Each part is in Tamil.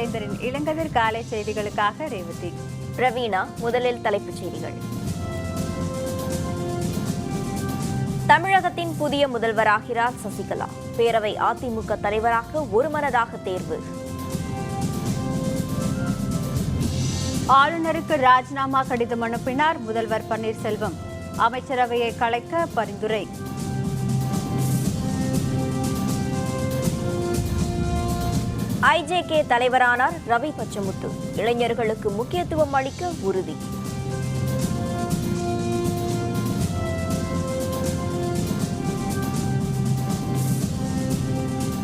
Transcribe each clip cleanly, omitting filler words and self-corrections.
மூவேந்தரின் இளங்கதிர் காலை செய்திகளுக்காக ரேவதி. பிரவீணா. முதலில் தலைப்புச் செய்திகள். தமிழகத்தின் புதிய முதல்வராகிறார் சசிகலா. பேரவை அதிமுக தலைவராக ஒருமனதாக தேர்வு. ஆளுநருக்கு ராஜினாமா கடிதம் அனுப்பினார் முதல்வர் பன்னீர்செல்வம். அமைச்சரவையை கலைக்க பரிந்துரை. ஐஜேகே தலைவரானார் ரவி பச்சமுத்து. இளைஞர்களுக்கு முக்கியத்துவம் அளிக்க உறுதி.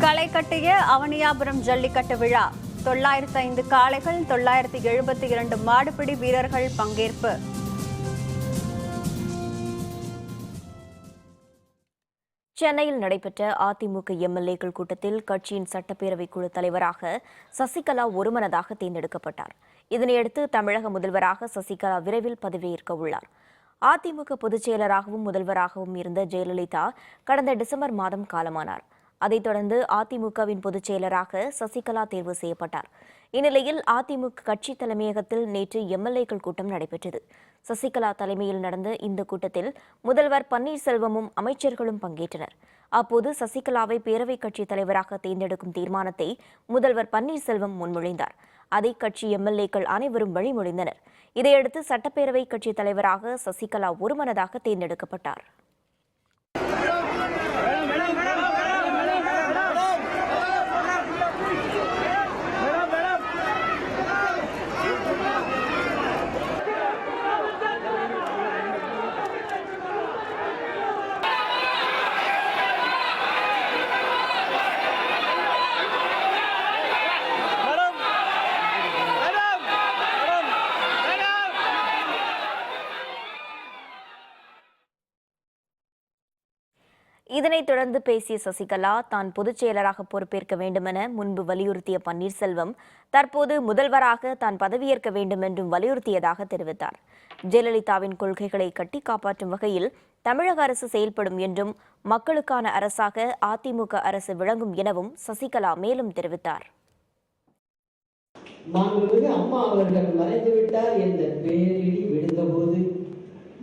களை கட்டிய அவனியாபுரம் ஜல்லிக்கட்டு விழா. 905 காளைகள், 972 மாடுபிடி வீரர்கள் பங்கேற்பு. சென்னையில் நடைபெற்ற அதிமுக எம்எல்ஏக்கள் கூட்டத்தில் கட்சியின் சட்டப்பேரவைக் குழு தலைவராக சசிகலா ஒருமனதாக தேர்ந்தெடுக்கப்பட்டார். இதனையடுத்து தமிழக முதல்வராக சசிகலா விரைவில் பதவியேற்க உள்ளார். அதிமுக பொதுச் செயலராகவும் முதல்வராகவும் இருந்த ஜெயலலிதா கடந்த டிசம்பர் மாதம் காலமானார். அதைத் தொடர்ந்து அதிமுகவின் பொதுச் செயலராக சசிகலா தேர்வு செய்யப்பட்டார். இந்நிலையில் அதிமுக கட்சி தலைமையகத்தில் நேற்று எம்எல்ஏக்கள் கூட்டம் நடைபெற்றது. சசிகலா தலைமையில் நடந்த இந்த கூட்டத்தில் முதல்வர் பன்னீர்செல்வமும் அமைச்சர்களும் பங்கேற்றனர். அப்போது சசிகலாவை பேரவைக் கட்சி தலைவராக தேர்ந்தெடுக்கும் தீர்மானத்தை முதல்வர் பன்னீர்செல்வம் முன்மொழிந்தார். அதை கட்சி எம்எல்ஏக்கள் அனைவரும் வழிமொழிந்தனர். இதையடுத்து சட்டப்பேரவை கட்சி தலைவராக சசிகலா ஒருமனதாக தேர்ந்தெடுக்கப்பட்டார். இதனைத் தொடர்ந்து பேசிய சசிகலா தான் பொதுச் செயலராக பொறுப்பேற்க வேண்டுமென முன்பு வலியுறுத்திய பன்னீர்செல்வம் தற்போது முதல்வராக தான் பதவியேற்க வேண்டும் என்றும் வலியுறுத்தியதாக தெரிவித்தார். ஜெயலலிதாவின் கொள்கைகளை கட்டி காப்பாற்றும் வகையில் தமிழக அரசு செயல்படும் என்றும் மக்களுக்கான அரசாக அதிமுக அரசு விளங்கும் எனவும் சசிகலா மேலும் தெரிவித்தார். அம்மா அவர்கள் மறைந்துவிட்டார் என்ற பேரிடி விழுந்தபோது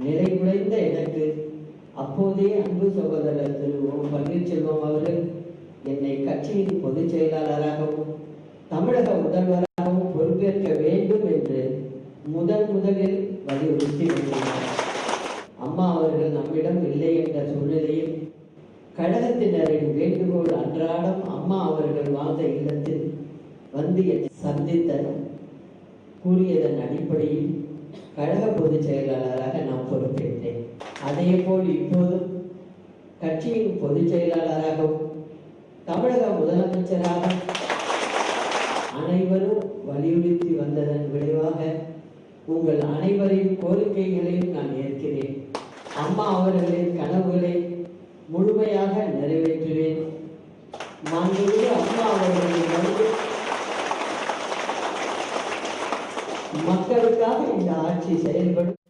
நிலை குலைந்த எனக்கு அப்போதே அன்பு சகோதரர் திரு பன்னீர்செல்வம் அவர்கள் என்னை கட்சியின் பொதுச் செயலாளராகவும் தமிழக முதல்வராகவும் பொறுப்பேற்க வேண்டும் என்று முதலில் வலியுறுத்தி வந்துள்ளார். அம்மா அவர்கள் நம்மிடம் இல்லை என்ற சூழ்நிலையில் கழகத்தினரின் வேண்டுகோள் அன்றாடம் அம்மா அவர்கள் வாழ்ந்த இல்லத்தில் வந்து என்னை சந்தித்த கூறியதன் அடிப்படையில் கழக பொதுச் செயலாளராக நான் பொறுப்பேற்றேன். அதேபோல் இப்போதும் கட்சியின் பொதுச் செயலாளராகவும் தமிழக முதலமைச்சராக அனைவரும் வலியுறுத்தி வந்ததன் விளைவாக உங்கள் அனைவரின் கோரிக்கைகளையும் நான் ஏற்கிறேன். அம்மா அவர்களின் கனவுகளை முழுமையாக நிறைவேற்றுவேன். மாண்புமிகு அம்மா அவர்களின் மக்களுக்காக இந்த ஆட்சி செயல்படும்.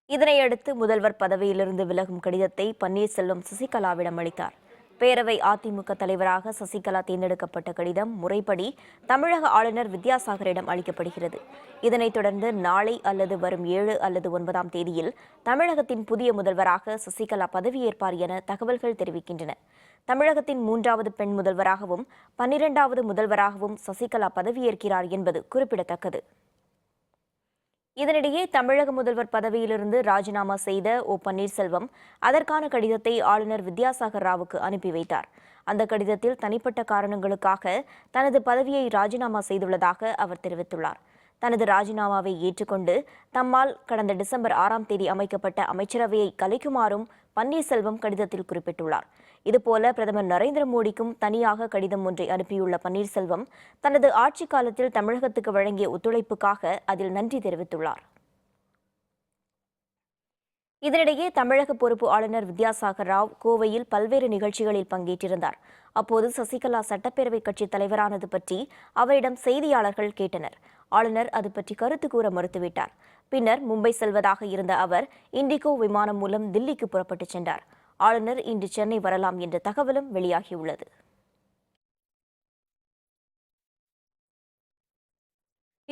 இதனையடுத்து முதல்வர் பதவியிலிருந்து விலகும் கடிதத்தை பன்னீர்செல்வம் சசிகலாவிடம் அளித்தார். பேரவை அதிமுக தலைவராக சசிகலா தேர்ந்தெடுக்கப்பட்ட கடிதம் முறைப்படி தமிழக ஆளுநர் வித்யாசாகரிடம் அளிக்கப்படுகிறது. இதனைத் தொடர்ந்து நாளை அல்லது வரும் 7 அல்லது 9ஆம் தேதியில் தமிழகத்தின் புதிய முதல்வராக சசிகலா பதவியேற்பார் என தகவல்கள் தெரிவிக்கின்றன. தமிழகத்தின் 3வது பெண் முதல்வராகவும் 12வது முதல்வராகவும் சசிகலா பதவியேற்கிறார் என்பது குறிப்பிடத்தக்கது. இதனிடையே தமிழக முதல்வர் பதவியிலிருந்து ராஜினாமா செய்த பன்னீர்செல்வம் அதற்கான கடிதத்தை ஆளுநர் வித்யாசாகர் ராவுக்கு அனுப்பி வைத்தார். அந்த கடிதத்தில் தனிப்பட்ட காரணங்களுக்காக தனது பதவியை ராஜினாமா செய்துள்ளதாக அவர் தெரிவித்துள்ளார். தனது ராஜினாமாவை ஏற்றுக்கொண்டு தம்மால் கடந்த டிசம்பர் 6ஆம் தேதி அமைக்கப்பட்ட அமைச்சரவையை கலைக்குமாறும் பன்னீர்செல்வம் கடிதத்தில் குறிப்பிட்டுள்ளார். இதுபோல பிரதமர் நரேந்திர மோடிக்கும் தனியாக கடிதம் ஒன்றை அனுப்பியுள்ள பன்னீர்செல்வம் தனது ஆட்சிக் காலத்தில் தமிழகத்துக்கு வழங்கிய ஒத்துழைப்புக்காக அதில் நன்றி தெரிவித்துள்ளார். இதனிடையே தமிழக பொறுப்பு ஆளுநர் வித்யாசாகர் ராவ் கோவையில் பல்வேறு நிகழ்ச்சிகளில் பங்கேற்றிருந்தார். அப்போது சசிகலா சட்டப்பேரவை கட்சி தலைவரானது பற்றி அவரிடம் செய்தியாளர்கள் கேட்டனர். ஆளுநர் அது பற்றி கருத்து கூற மறுத்துவிட்டார். பின்னர் மும்பை செல்வதாக இருந்த அவர் இண்டிகோ விமானம் மூலம் தில்லிக்கு புறப்பட்டுச் சென்றார். ஆளுநர் இன்று சென்னை வரலாம் என்ற தகவலும் வெளியாகியுள்ளது.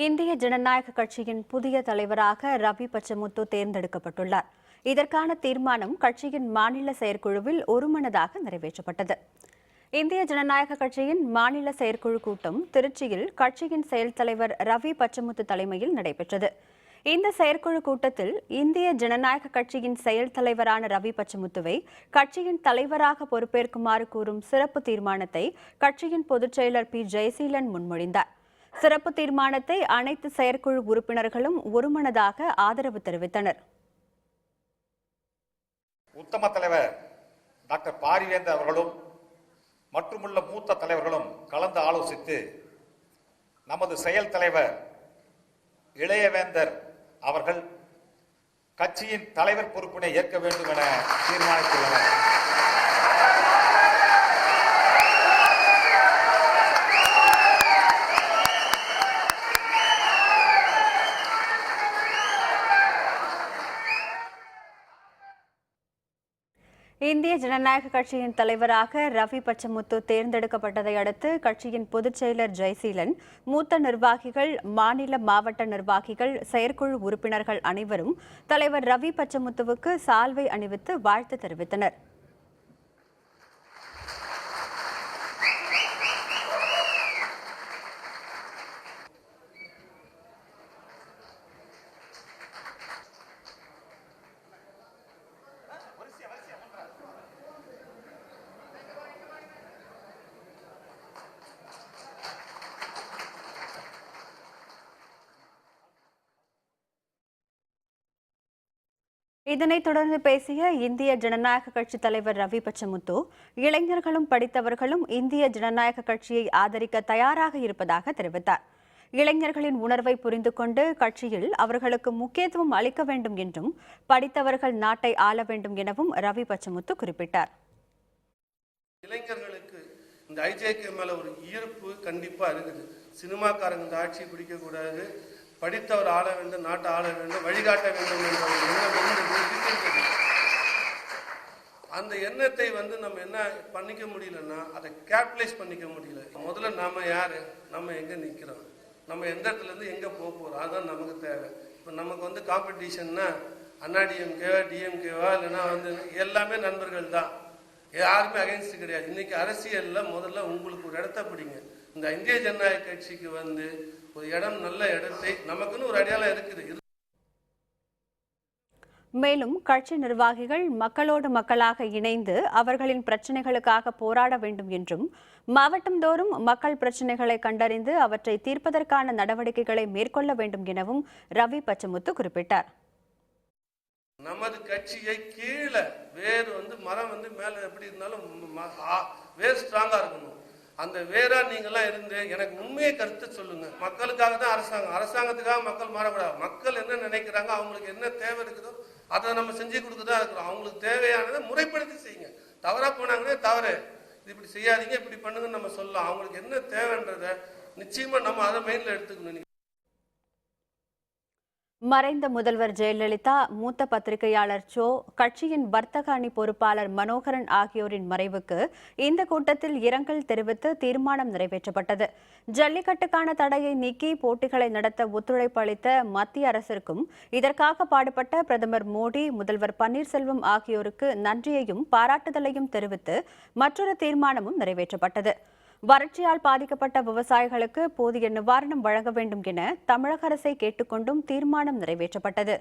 இந்திய ஜனநாயக கட்சியின் புதிய தலைவராக ரவி பச்சமுத்து தேர்ந்தெடுக்கப்பட்டுள்ளார். இதற்கான தீர்மானம் கட்சியின் மாநில செயற்குழுவில் ஒருமனதாக நிறைவேற்றப்பட்டது. இந்திய ஜனநாயக கட்சியின் மாநில செயற்குழு கூட்டம் திருச்சியில் கட்சியின் செயல் தலைவர் ரவி பச்சமுத்து தலைமையில் நடைபெற்றது. இந்த செயற்குழு கூட்டத்தில் இந்திய ஜனநாயக கட்சியின் செயல் தலைவரான ரவி பச்சமுத்துவை கட்சியின் தலைவராக பொறுப்பேற்குமாறு கூறும் சிறப்பு தீர்மானத்தை கட்சியின் பொதுச் செயலர் பி ஜெயசீலன் முன்மொழிந்தார். சிறப்பு தீர்மானத்தை அனைத்து செயற்குழு உறுப்பினர்களும் ஒருமனதாக ஆதரவு தெரிவித்தனர். உத்தம தலைவர் டாக்டர் பாரிவேந்தர் அவர்களும் மற்றுமுள்ள மூத்த தலைவர்களும் கலந்து ஆலோசித்து நமது செயல் தலைவர் இளையவேந்தர் அவர்கள் கட்சியின் தலைவர் பொறுப்பினை ஏற்க வேண்டும் என தீர்மானித்துள்ளனர். இந்திய ஜனநாயக கட்சியின் தலைவராக ரவி பச்சமுத்து தேர்ந்தெடுக்கப்பட்டதை அடுத்து கட்சியின் பொதுச் செயலர் ஜெயசீலன், மூத்த நிர்வாகிகள், மாநில மாவட்ட நிர்வாகிகள், செயற்குழு உறுப்பினர்கள் அனைவரும் தலைவர் ரவி பச்சமுத்துவுக்கு சால்வை அணிவித்து வாழ்த்து தெரிவித்தனர். இதனைத் தொடர்ந்து பேசிய இந்திய ஜனநாயக கட்சி தலைவர் ரவி பச்சமுத்து, இளைஞர்களும் படித்தவர்களும் இந்திய ஜனநாயக கட்சியை ஆதரிக்க தயாராக இருப்பதாக தெரிவித்தார். இளைஞர்களின் உணர்வை புரிந்து கொண்டு கட்சியில் அவர்களுக்கு முக்கியத்துவம் அளிக்க வேண்டும் என்றும், படித்தவர்கள் நாட்டை ஆள வேண்டும் எனவும் ரவி பச்சமுத்து குறிப்பிட்டார். இளைஞர்களுக்கு இந்த ஐஜேகே மேல ஒரு ஈர்ப்பு கண்டிப்பா இருக்குது. சினிமாக்காரங்க இந்த ஆட்சியை பிடிக்க கூடாது, படித்தவர் ஆள வேண்டும், நாட்டை ஆள வேண்டும், வழிகாட்ட வேண்டும் என்ற ஒரு எண்ணம் இருக்கின்றது. அந்த எண்ணத்தை நம்ம என்ன பண்ணிக்க முடியலன்னா அதை கேபிடலைஸ் பண்ணிக்க முடியல. முதல்ல நாம யாரு, நம்ம எங்க நிக்கிறோம், நம்ம எந்த இடத்துல இருந்து எங்க போறோம், அதுதான் நமக்கு தேவை. இப்போ நமக்கு காம்படிஷன்னா அண்ணா டிஎம்கேவா டிஎம்கேவா இல்லைன்னா எல்லாமே நண்பர்கள் தான், யாருமே அகைன்ஸ்ட் கிடையாது. இன்னைக்கு அரசியல்ல முதல்ல உங்களுக்கு ஒரு இடத்த பிடிங்க. இந்த இந்திய ஜனநாயக கட்சிக்கு ஒரு இடம், நல்ல இடத்தை, நமக்குன்னு ஒரு அடையாளம் இருக்குது. மேலும் கட்சி நிர்வாகிகள் மக்களோடு மக்களாக இணைந்து அவர்களின் பிரச்சினைகளுக்காக போராட வேண்டும் என்றும், மாவட்டந்தோறும் மக்கள் பிரச்சினைகளை கண்டறிந்து அவற்றை தீர்ப்பதற்கான நடவடிக்கைகளை மேற்கொள்ள வேண்டும் எனவும் ரவி பச்சமுத்து குறிப்பிட்டார். நமது கட்சியை கீழே வேறு மரம் மேல எப்படி இருந்தாலும் வேர் ஸ்ட்ராங்கா இருக்கணும். அந்த வேரா நீங்கெல்லாம் இருந்து எனக்கு உண்மையை கருத்து சொல்லுங்க. மக்களுக்காக தான் அரசாங்கம், அரசாங்கத்துக்காக மக்கள் மாறக்கூடாது. மக்கள் என்ன நினைக்கிறாங்க, அவங்களுக்கு என்ன தேவை இருக்குதோ அதை நம்ம செஞ்சு கொடுத்துதான் இருக்கிறோம். அவங்களுக்கு தேவையானதை முறைப்படுத்தி செய்யுங்க. தவறா போனாங்கன்னா தவறு, இது இப்படி செய்யாதீங்க, இப்படி பண்ணுங்கன்னு நம்ம சொல்லலாம். அவங்களுக்கு என்ன தேவைன்றத நிச்சயமா நம்ம அதை மைண்ட்ல எடுத்துக்கணும். மறைந்த முதல்வர் ஜெயலலிதா, மூத்த பத்திரிகையாளர் சோ, கட்சியின் வர்த்தக அணி பொறுப்பாளர் மனோகரன் ஆகியோரின் மறைவுக்கு இந்த கூட்டத்தில் இரங்கல் தெரிவித்து தீர்மானம் நிறைவேற்றப்பட்டது. ஜல்லிக்கட்டுக்கான தடையை நீக்கி போட்டிகளை நடத்த ஒத்துழைப்பு அளித்த மத்திய அரசிற்கும், இதற்காக பாடுபட்ட பிரதமர் மோடி, முதல்வர் பன்னீர்செல்வம் ஆகியோருக்கு நன்றியையும் பாராட்டுதலையும் தெரிவித்து மற்றொரு தீர்மானமும் நிறைவேற்றப்பட்டது. வறட்சியால் பாதிக்கப்பட்ட விவசாயிகளுக்கு போதிய நிவாரணம் வழங்க வேண்டும் என தமிழக அரசை கேட்டுக்கொண்டும் தீர்மானம் நிறைவேற்றப்பட்டது.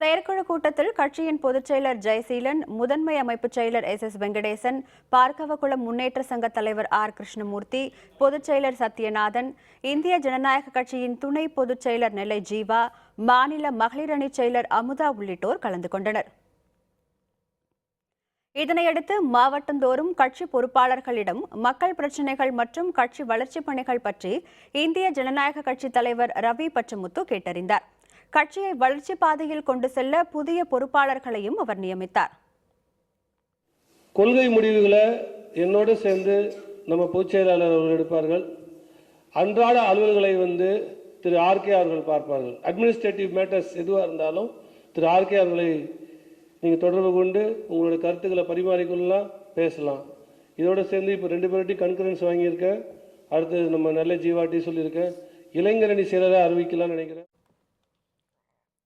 செயற்குழு கூட்டத்தில் கட்சியின் பொதுச் செயலர் ஜெயசீலன், முதன்மை அமைப்பு செயலர் எஸ் வெங்கடேசன், பார்க்கவகுளம் முன்னேற்ற சங்க தலைவர் ஆர் கிருஷ்ணமூர்த்தி, பொதுச் செயலர் சத்யநாதன், இந்திய ஜனநாயக கட்சியின் துணை பொதுச் செயலர் நெல்லை ஜீவா, மாநில மகளிர் அணி செயலர் அமுதா உள்ளிட்டோர் கலந்து கொண்டனர். இதனையடுத்து மாவட்டந்தோறும் கட்சி பொறுப்பாளர்களிடம் மக்கள் பிரச்சினைகள் மற்றும் கட்சி வளர்ச்சிப் பணிகள் பற்றி இந்திய ஜனநாயக கட்சி தலைவர் ரவி பச்சமுத்து கேட்டறிந்தார். கட்சியை வளர்ச்சி பாதையில் கொண்டு செல்ல புதிய பொறுப்பாளர்களையும் அவர் நியமித்தார். கொள்கை முடிவுகளை என்னோடு சேர்ந்து நம்ம பொதுச் செயலாளர் அவர்கள் எடுப்பார்கள். அன்றாட அலுவல்களை திரு ஆர்கே அவர்கள் பார்ப்பார்கள். அட்மினிஸ்ட்ரேட்டிவ் மேட்டர்ஸ் எதுவாக இருந்தாலும் திரு ஆர்கே அவர்களை நீங்கள் தொடர்பு கொண்டு உங்களுடைய கருத்துக்களை பரிமாறிக்கொள்ளலாம், பேசலாம். இதோடு சேர்ந்து இப்போ 2 பேர்கிட்டையும் கன்கரன்ஸ் வாங்கியிருக்கேன். அடுத்து நம்ம நல்ல ஜீவாட்டி சொல்லியிருக்கேன். இளைஞரணி செயலரை அறிவிக்கலாம்னு நினைக்கிறேன்.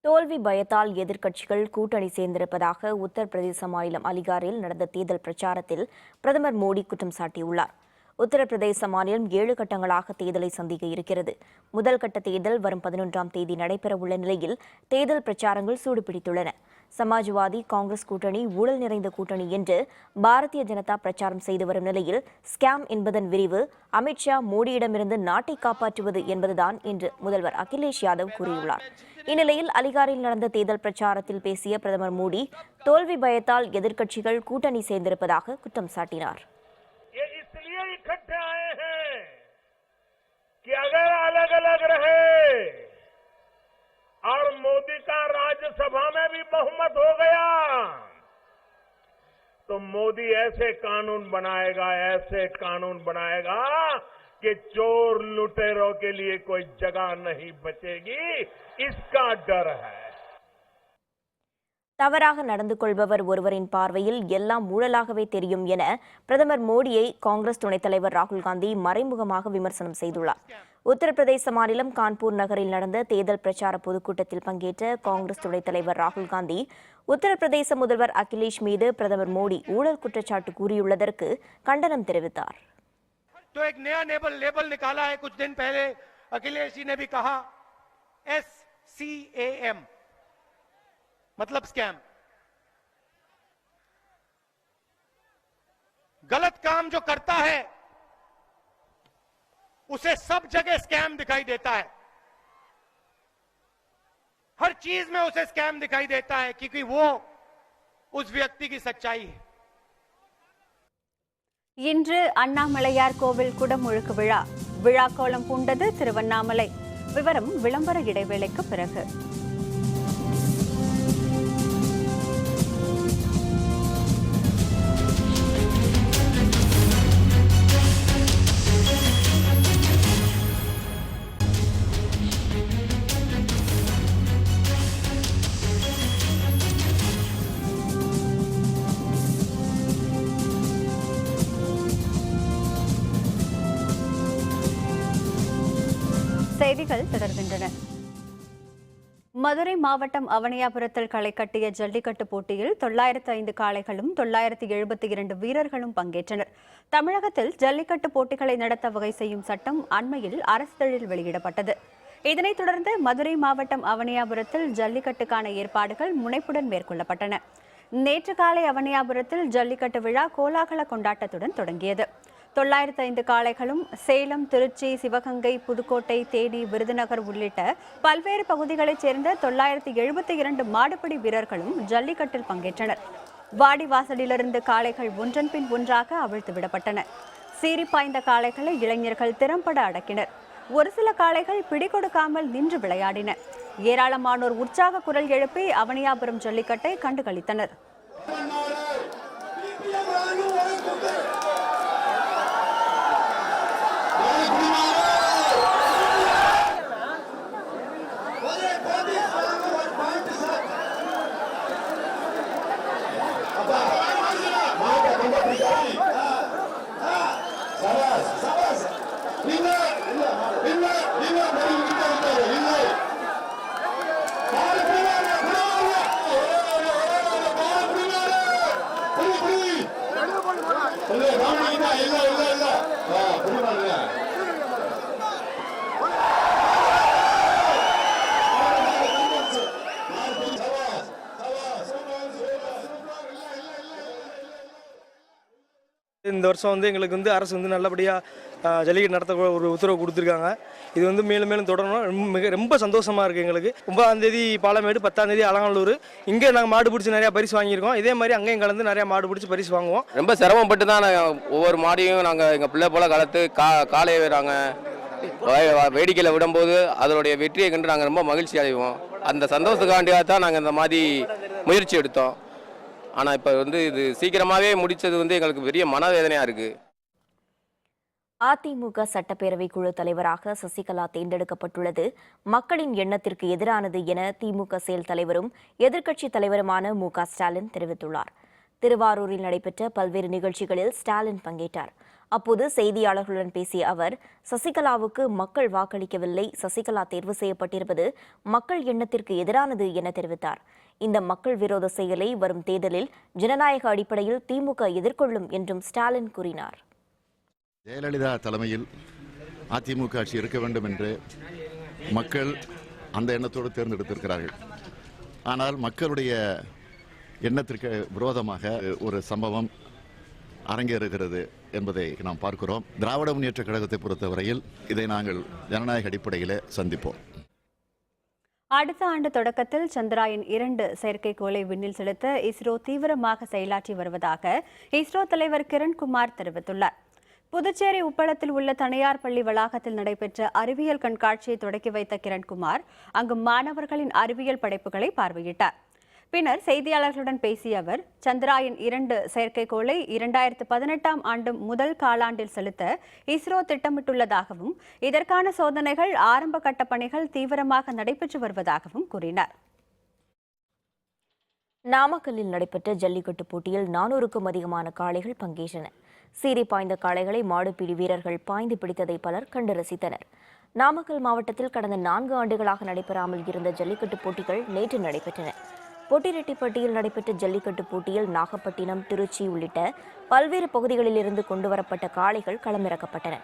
தோல்வி பயத்தால் எதிர்க்கட்சிகள் கூட்டணி சேர்ந்திருப்பதாக உத்தரப்பிரதேச மாநிலம் அலிகாரில் நடந்த தேர்தல் பிரச்சாரத்தில் பிரதமர் மோடி குற்றம் சாட்டியுள்ளார். உத்தரப்பிரதேச மாநிலம் 7 கட்டங்களாக தேர்தலை சந்திக்க இருக்கிறது. முதல் கட்ட தேர்தல் வரும் 11ஆம் தேதி நடைபெறவுள்ள நிலையில் தேர்தல் பிரச்சாரங்கள் சூடுபிடித்துள்ளன. சமாஜ்வாதி காங்கிரஸ் கூட்டணி ஊழல் நிறைந்த கூட்டணி என்று பாரதிய ஜனதா பிரச்சாரம் செய்து வரும் நிலையில் ஸ்கேம் என்பதன் விரிவு அமித்ஷா மோடியிடமிருந்து நாட்டை காப்பாற்றுவது என்பதுதான் என்று முதல்வர் அகிலேஷ் யாதவ் கூறியுள்ளார். இந்நிலையில் அலிகாரில் நடந்த தேர்தல் பிரச்சாரத்தில் பேசிய பிரதமர் மோடி தோல்வி பயத்தால் எதிர்க்கட்சிகள் கூட்டணி சேர்ந்திருப்பதாக குற்றம் சாட்டினார். इकट्ठे आए हैं कि अगर अलग अलग रहे और मोदी का राज्यसभा में भी बहुमत हो गया तो मोदी ऐसे कानून बनाएगा कि चोर लुटेरों के लिए कोई जगह नहीं बचेगी, इसका डर है. தவறாக நடந்து கொள்பவர் ஒருவரின் பார்வையில் எல்லாம் ஊழலாகவே தெரியும் என பிரதமர் மோடியை காங்கிரஸ் துணைத் தலைவர் ராகுல் காந்தி மறைமுகமாக விமர்சனம் செய்துள்ளார். உத்தரப்பிரதேச மாநிலம் கான்பூர் நகரில் நடந்த தேர்தல் பிரச்சார பொதுக்கூட்டத்தில் பங்கேற்ற காங்கிரஸ் துணைத் தலைவர் ராகுல் காந்தி உத்தரப்பிரதேச முதல்வர் அகிலேஷ் மீது பிரதமர் மோடி ஊழல் குற்றச்சாட்டு கூறியுள்ளதற்கு கண்டனம் தெரிவித்தார். तो एक नया लेबल निकाला है कुछ दिन पहले अखिलेश जी ने भी कहा SCAM मतलब स्कैम. गलत काम जो करता है उसे सब जगह स्कैम दिखाई देता है. हर चीज में उसे स्कैम दिखाई देता है क्योंकि वो उस व्यक्ति की सच्चाई है. இன்று அண்ணாமலையார் கோவில் குடமுழுக்கு விழா. விழாக்கோலம் பூண்டது திருவண்ணாமலை. விவரம் விளம்பர இடைவேளைக்கு பிறகு. செய்திகள் தொடர்கின்றன. மதுரை மாவட்டம் அவனியாபுரத்தில் களை கட்டிய ஜல்லிக்கட்டு போட்டியில் 905 காளைகளும் 972 வீரர்களும் பங்கேற்றனர். தமிழகத்தில் ஜல்லிக்கட்டு போட்டிகளை நடத்த வகை செய்யும் சட்டம் அண்மையில் அரசிதழில் வெளியிடப்பட்டது. இதனைத் தொடர்ந்து மதுரை மாவட்டம் அவனியாபுரத்தில் ஜல்லிக்கட்டுக்கான ஏற்பாடுகள் முனைப்புடன் மேற்கொள்ளப்பட்டன. நேற்று காலை அவனியாபுரத்தில் ஜல்லிக்கட்டு விழா கோலாகல கொண்டாட்டத்துடன் தொடங்கியது. 905 காளைகளும் சேலம், திருச்சி, சிவகங்கை, புதுக்கோட்டை, தேனி, விருதுநகர் உள்ளிட்ட பல்வேறு பகுதிகளைச் சேர்ந்த 972 மாடுபிடி வீரர்களும் ஜல்லிக்கட்டில் பங்கேற்றனர். வாடிவாசலிலிருந்து காளைகள் ஒன்றன் பின் ஒன்றாக அவிழ்த்து விடப்பட்டன. சீறிப்பாய்ந்த காளைகளை இளைஞர்கள் திறம்பட அடக்கினர். ஒரு சில காளைகள் பிடிகொடுக்காமல் நின்று விளையாடின. ஏராளமானோர் உற்சாக குரல் எழுப்பி அவனியாபுரம் ஜல்லிக்கட்டை கண்டுகளித்தனர். இந்த வருஷம் வந்து எங்களுக்கு வந்து அரசு வந்து நல்லபடியாக ஜல்லிக்கட்டு நடத்த ஒரு உத்தரவு கொடுத்துருக்காங்க. இது வந்து மேலும் மேலும் தொடரணும். ரொம்ப சந்தோஷமாக இருக்குது எங்களுக்கு. 9ஆம் தேதி பாலமேடு, 10ஆம் தேதி அலங்காநல்லூர். இங்கே நாங்கள் மாடு பிடிச்சி நிறையா பரிசு வாங்கியிருக்கோம். இதே மாதிரி அங்கேயும் கலந்து நிறையா மாடு பிடிச்சி பரிசு வாங்குவோம். ரொம்ப சிரமப்பட்டு தான் நாங்கள் ஒவ்வொரு மாடையும் நாங்கள் எங்கள் பிள்ளை போல் கலத்து காலையை நாங்கள் வேடிக்கையில் விடும்போது அதனுடைய வெற்றியை கண்டு நாங்கள் ரொம்ப மகிழ்ச்சி அடைவோம். அந்த சந்தோஷத்துக்காண்டியாக தான் நாங்கள் இந்த மாதிரி முயற்சி எடுத்தோம். ஆனால் இப்போ வந்து இது சீக்கிரமாகவே முடித்தது வந்து எங்களுக்கு பெரிய மனவேதனையாக இருக்குது. அதிமுக சட்டப்பேரவை குழு தலைவராக சசிகலா தேர்ந்தெடுக்கப்பட்டுள்ளது மக்களின் எண்ணத்திற்கு எதிரானது என திமுக செயல் தலைவரும் எதிர்க்கட்சித் தலைவருமான மு.க. ஸ்டாலின் தெரிவித்துள்ளார். திருவாரூரில் நடைபெற்ற பல்வேறு நிகழ்ச்சிகளில் ஸ்டாலின் பங்கேற்றார். அப்போது செய்தியாளர்களுடன் பேசிய அவர், சசிகலாவுக்கு மக்கள் வாக்களிக்கவில்லை, சசிகலா தேர்வு செய்யப்பட்டிருப்பது மக்கள் எண்ணத்திற்கு எதிரானது என தெரிவித்தார். இந்த மக்கள் விரோத செயலை வரும் தேர்தலில் ஜனநாயக அடிப்படையில் திமுக எதிர்கொள்ளும் என்றும் ஸ்டாலின் கூறினார். ஜெயலலிதா தலைமையில் அதிமுக ஆட்சி இருக்க வேண்டும் என்று மக்கள் அந்த எண்ணத்தோடு தேர்ந்தெடுத்திருக்கிறார்கள். ஆனால் மக்களுடைய எண்ணத்திற்கு விரோதமாக ஒரு சம்பவம் அரங்கேறுகிறது என்பதை நாம் பார்க்கிறோம். திராவிட முன்னேற்ற கழகத்தை பொறுத்தவரையில் இதை நாங்கள் ஜனநாயக அடிப்படையிலே சந்திப்போம். அடுத்த ஆண்டு தொடக்கத்தில் சந்திராயன் 2 செயற்கைக்கோளை விண்ணில் செலுத்த இஸ்ரோ தீவிரமாக செயலாற்றி வருவதாக இஸ்ரோ தலைவர் கிரண்குமார் தெரிவித்துள்ளார். புதுச்சேரி உப்பளத்தில் உள்ள தனியார் பள்ளி வளாகத்தில் நடைபெற்ற அறிவியல் கண்காட்சியை தொடக்கி வைத்த கிரண்குமார் அங்கு மாணவர்களின் அறிவியல் படைப்புகளை பார்வையிட்டார். பின்னர் செய்தியாளர்களுடன் பேசிய அவர், சந்திராயன் 2 செயற்கைக்கோளை 2018ஆம் ஆண்டு முதல் காலாண்டில் செலுத்த இஸ்ரோ திட்டமிட்டுள்ளதாகவும் இதற்கான சோதனைகள் ஆரம்ப கட்ட பணிகள் தீவிரமாக நடைபெற்று வருவதாகவும் கூறினார். நாமக்கல்லில் நடைபெற்ற ஜல்லிக்கட்டு போட்டியில் 400க்கும் அதிகமான காளைகள் பங்கேற்றன. சீறி பாய்ந்த காளைகளை மாடுபிடி வீரர்கள் பாய்ந்து பிடித்ததை பலர் கண்டு ரசித்தனர். நாமக்கல் மாவட்டத்தில் கடந்த 4 ஆண்டுகளாக நடைபெறாமல் இருந்த ஜல்லிக்கட்டு போட்டிகள் நேற்று நடைபெற்றன. பொட்டிரெட்டிப்பட்டியில் நடைபெற்ற ஜல்லிக்கட்டு போட்டியில் நாகப்பட்டினம், திருச்சி உள்ளிட்ட பல்வேறு பகுதிகளிலிருந்து கொண்டுவரப்பட்ட காளைகள் களமிறக்கப்பட்டன.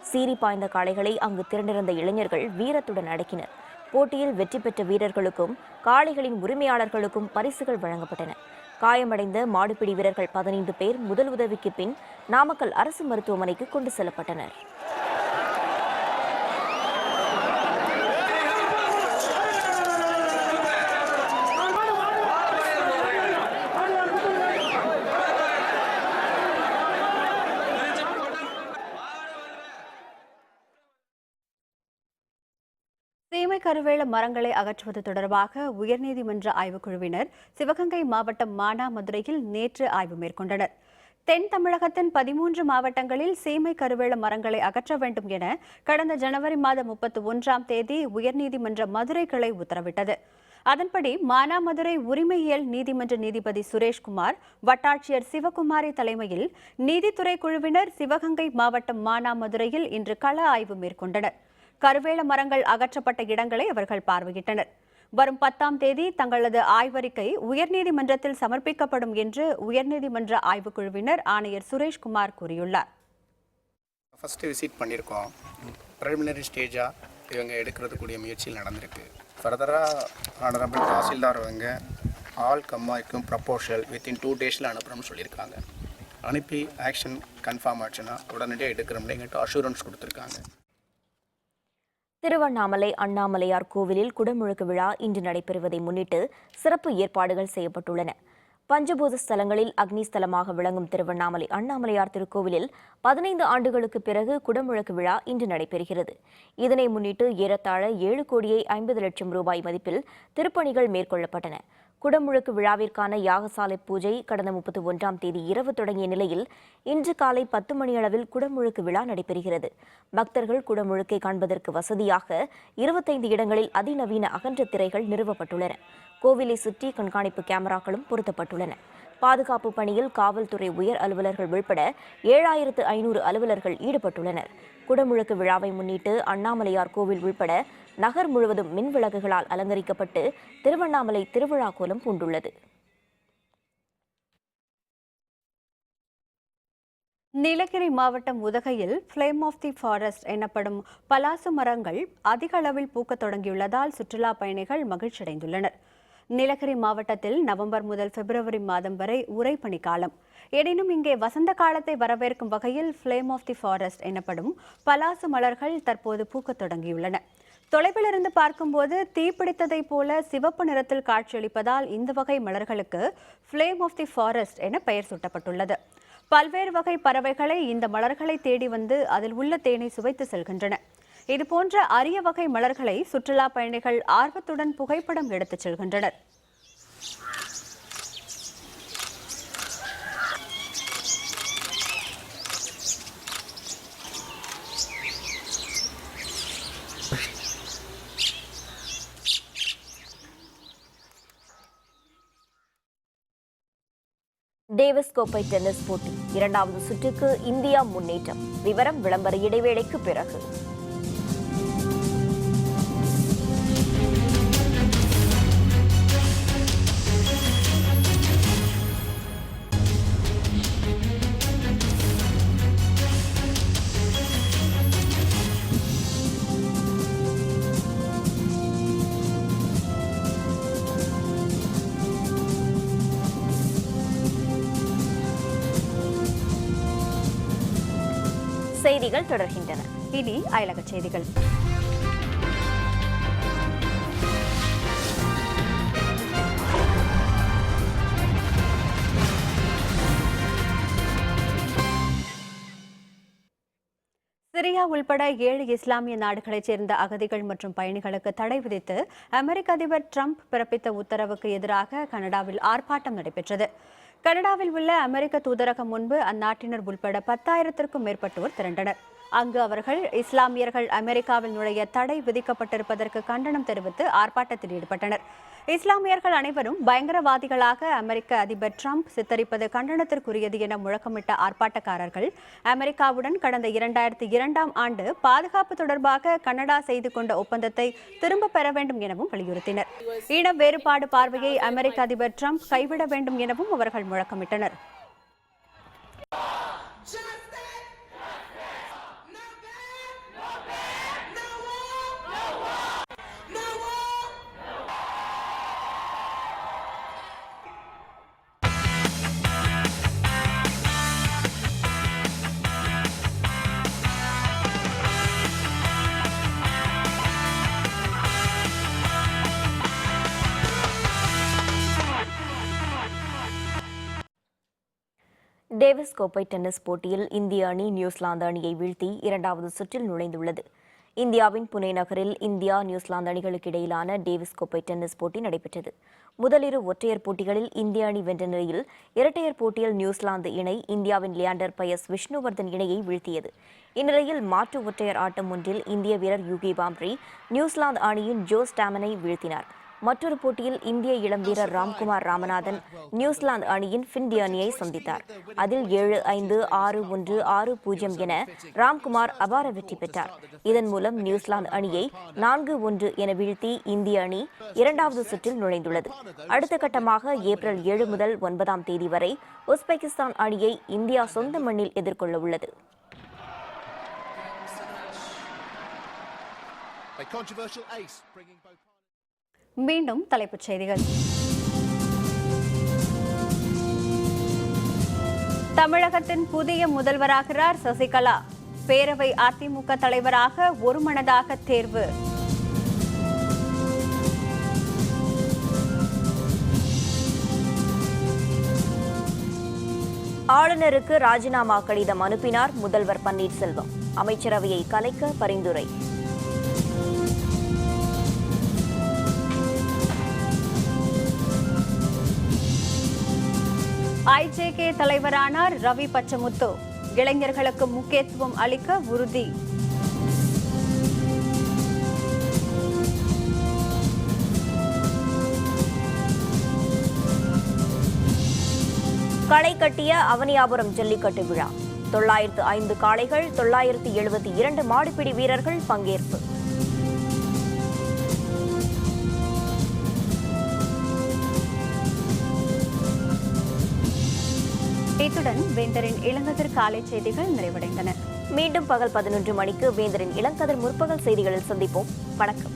சீறி பாய்ந்த காளைகளை அங்கு திரண்டிருந்த இளைஞர்கள் வீரத்துடன் அடக்கினர். போட்டியில் வெற்றி பெற்ற வீரர்களுக்கும் காளைகளின் உரிமையாளர்களுக்கும் பரிசுகள் வழங்கப்பட்டன. காயமடைந்த மாடுபிடி வீரர்கள் 15 பேர் முதல் உதவிக்கு பின் நாமக்கல் அரசு மருத்துவமனைக்கு கொண்டு செல்லப்பட்டனர். சீமை கருவேல மரங்களை அகற்றுவது தொடர்பாக உயர்நீதிமன்ற ஆய்வுக்குழுவினர் சிவகங்கை மாவட்டம் மானாமதுரையில் நேற்று ஆய்வு மேற்கொண்டனர். தென் தமிழகத்தின் 13 மாவட்டங்களில் சீமை கருவேல மரங்களை அகற்ற வேண்டும் என கடந்த ஜனவரி மாதம் 31ஆம் தேதி உயர்நீதிமன்ற மதுரை கிளை உத்தரவிட்டது. அதன்படி மானாமதுரை உரிமையியல் நீதிமன்ற நீதிபதி சுரேஷ்குமார், வட்டாட்சியர் சிவகுமாரி தலைமையில் நீதித்துறை குழுவினர் சிவகங்கை மாவட்டம் மானாமதுரையில் இன்று கள ஆய்வு மேற்கொண்டனர். கருவேல மரங்கள் அகற்றப்பட்ட இடங்களை அவர்கள் பார்வையிட்டனர். வரும் 10ஆம் தேதி தங்களது ஆய்வறிக்கை உயர்நீதிமன்றத்தில் சமர்ப்பிக்கப்படும் என்று உயர்நீதிமன்ற ஆய்வுக்குழுவினர் ஆணையர் சுரேஷ்குமார் கூறியுள்ளார். ஃபர்ஸ்ட் விசிட் பண்ணியிருக்கோம். ப்ரிலிமினரி ஸ்டேஜாக இவங்க எடுக்கிறதுக்கூடிய முயற்சியில் நடந்திருக்கு. ஃபர்தராக ஆனரபிள் தாசில்தார் அவங்க ஆல் கம்மாய்க்கும் ப்ரப்போஷல் வித்தின் 2 டேஸில் அனுப்புகிறோம்னு சொல்லியிருக்காங்க. அனுப்பி ஆக்ஷன் கன்ஃபார்ம் ஆச்சுன்னா உடனடியாக எடுக்கிறோம்னு எங்கிட்ட அஷூரன்ஸ் கொடுத்துருக்காங்க. திருவண்ணாமலை அண்ணாமலையார் கோவிலில் குடமுழுக்கு விழா இன்று நடைபெறுவதை முன்னிட்டு சிறப்பு ஏற்பாடுகள் செய்யப்பட்டுள்ளன. பஞ்சபூத ஸ்தலங்களில் அக்னி ஸ்தலமாக விளங்கும் திருவண்ணாமலை அண்ணாமலையார் திருக்கோவிலில் 15 ஆண்டுகளுக்கு பிறகு குடமுழுக்கு விழா இன்று நடைபெறுகிறது. இதனை முன்னிட்டு ஏறத்தாழ 7,50,00,000 ரூபாய் மதிப்பில் திருப்பணிகள் மேற்கொள்ளப்பட்டன. குடமுழுக்கு விழாவிற்கான யாகசாலை பூஜை கடந்த 31ஆம் தேதி இரவு தொடங்கிய நிலையில் இன்று காலை 10 மணியளவில் குடமுழுக்கு விழா நடைபெறுகிறது. பக்தர்கள் குடமுழுக்கை காண்பதற்கு வசதியாக 25 இடங்களில் அதிநவீன அகன்ற திரைகள் நிறுவப்பட்டுள்ளன. கோவிலை சுற்றி கண்காணிப்பு கேமராக்களும் பொருத்தப்பட்டுள்ளன. பாதுகாப்பு பணியில் காவல்துறை உயர் அலுவலர்கள் உள்பட 7,500 அலுவலர்கள் ஈடுபட்டுள்ளனர். குடமுழுக்கு விழாவை முன்னிட்டு அண்ணாமலையார் கோவில் உள்பட நகர் முழுவதும் மின் விளக்குகளால் அலங்கரிக்கப்பட்டு திருவண்ணாமலை திருவிழா கோலம் பூண்டுள்ளது. நீலகிரி மாவட்டம் உதகையில் ஃப்ளேம் ஆஃப் தி ஃபாரஸ்ட் எனப்படும் பலாசு மரங்கள் அதிக அளவில் பூக்கத் தொடங்கியுள்ளதால் சுற்றுலா பயணிகள் மகிழ்ச்சியடைந்துள்ளனர். நீலகிரி மாவட்டத்தில் நவம்பர் முதல் பிப்ரவரி மாதம் வரை உறைபனி காலம். எனினும் இங்கே வசந்த காலத்தை வரவேற்கும் வகையில் ஃப்ளேம் ஆஃப் தி ஃபாரஸ்ட் எனப்படும் பலாசு மலர்கள் தற்போது பூக்கத் தொடங்கியுள்ளன. தொலைவிலிருந்து பார்க்கும்போது தீப்பிடித்ததை போல சிவப்பு நிறத்தில் காட்சியளிப்பதால் இந்த வகை மலர்களுக்கு ஃப்ளேம் ஆஃப் தி ஃபாரஸ்ட் என பெயர் சூட்டப்பட்டுள்ளது. பல்வேறு வகை பறவைகளை இந்த மலர்களை தேடி வந்து அதில் உள்ள தேனை சுவைத்து செல்கின்றன. இதுபோன்ற அரிய வகை மலர்களை சுற்றுலா பயணிகள் ஆர்வத்துடன் புகைப்படம் எடுத்துச் செல்கின்றனர். டேவிஸ் கோப்பை டென்னிஸ் போட்டி இரண்டாவது சுற்றுக்கு இந்தியா முன்னேற்றம். விவரம் விளம்பர இடைவேளைக்கு பிறகு. செய்திகள் தொடர்கின்றன. இனி அயலக செய்திகள். சிரியா உள்பட 7 இஸ்லாமிய நாடுகளைச் சேர்ந்த அகதிகள் மற்றும் பயணிகளுக்கு தடை விதித்து அமெரிக்க அதிபர் டிரம்ப் பிறப்பித்த உத்தரவுக்கு எதிராக கனடாவில் ஆர்ப்பாட்டம் நடைபெற்றது. கனடாவில் உள்ள அமெரிக்க தூதரகம் முன்பு அந்நாட்டினர் உள்பட 10,000க்கும் மேற்பட்டோர் திரண்டனர். அங்கு அவர்கள் இஸ்லாமியர்கள் அமெரிக்காவில் நுழைய தடை விதிக்கப்பட்டிருப்பதற்கு கண்டனம் தெரிவித்து ஆர்ப்பாட்டத்தில் ஈடுபட்டனர். இஸ்லாமியர்கள் அனைவரும் பயங்கரவாதிகளாக அமெரிக்க அதிபர் டிரம்ப் சித்தரிப்பது கண்டனத்திற்குரியது என முழக்கமிட்ட ஆர்ப்பாட்டக்காரர்கள் அமெரிக்காவுடன் கடந்த 2002ஆம் ஆண்டு பாதுகாப்பு தொடர்பாக கனடா செய்து கொண்ட ஒப்பந்தத்தை திரும்ப பெற வேண்டும் எனவும் வலியுறுத்தினர். இன வேறுபாடு பார்வையை அமெரிக்க அதிபர் டிரம்ப் கைவிட வேண்டும் எனவும் அவர்கள் முழக்கமிட்டனர். டேவிஸ் கோப்பை டென்னிஸ் போட்டியில் இந்திய அணி நியூசிலாந்து அணியை வீழ்த்தி இரண்டாவது சுற்றில் நுழைந்துள்ளது. இந்தியாவின் புனே நகரில் இந்தியா நியூசிலாந்து அணிகளுக்கு இடையிலான டேவிஸ் கோப்பை டென்னிஸ் போட்டி நடைபெற்றது. முதலிரு ஒற்றையர் போட்டிகளில் இந்திய அணி வென்ற நிலையில் இரட்டையர் போட்டியில் நியூசிலாந்து இணை இந்தியாவின் லியாண்டர் பயஸ் விஷ்ணுவர்தன் இணையை வீழ்த்தியது. இந்நிலையில் மாற்று ஒற்றையர் ஆட்டம் ஒன்றில் இந்திய வீரர் யூகி பாம்ப்ரி நியூசிலாந்து அணியின் ஜோ ஸ்டாமனை வீழ்த்தினார். மற்றொரு போட்டியில் இந்திய இளம் வீரர் ராம்குமார் ராமநாதன் நியூசிலாந்து அணியின் ஃபின்டி அணியை சந்தித்தார். அதில் 7-5, 6-1, 6-0 என ராம்குமார் அபார வெற்றி பெற்றார். இதன் மூலம் நியூசிலாந்து அணியை 4-1 என வீழ்த்தி இந்திய அணி இரண்டாவது சுற்றில் நுழைந்துள்ளது. அடுத்த கட்டமாக ஏப்ரல் 7 முதல் 9ஆம் தேதி வரை உஸ்பெகிஸ்தான் அணியை இந்தியா சொந்த மண்ணில் எதிர்கொள்ள உள்ளது. மீண்டும் தலைப்புச் செய்திகள். தமிழகத்தின் புதிய முதல்வராகிறார் சசிகலா. பேரவை அதிமுக தலைவராக ஒருமனதாக தேர்வு. ஆளுநருக்கு ராஜினாமா கடிதம் அனுப்பினார் முதல்வர் பன்னீர்செல்வம். அமைச்சரவையை கலைக்க பரிந்துரை. ஐஜேகே தலைவரானார் ரவி பச்சமுத்து. இளைஞர்களுக்கு முக்கியத்துவம் அளிக்க உறுதி. களை கட்டிய அவனியாபுரம் ஜல்லிக்கட்டு விழா. 905 காளைகள், 972 மாடுபிடி வீரர்கள் பங்கேற்பு. இத்துடன் வேந்தரின் இளங்கதிர் காலை செய்திகள் நிறைவடைந்தன. மீண்டும் பகல் 11 மணிக்கு வேந்தரின் இளங்கதிர் முற்பகல் செய்திகளில் சந்திப்போம். வணக்கம்.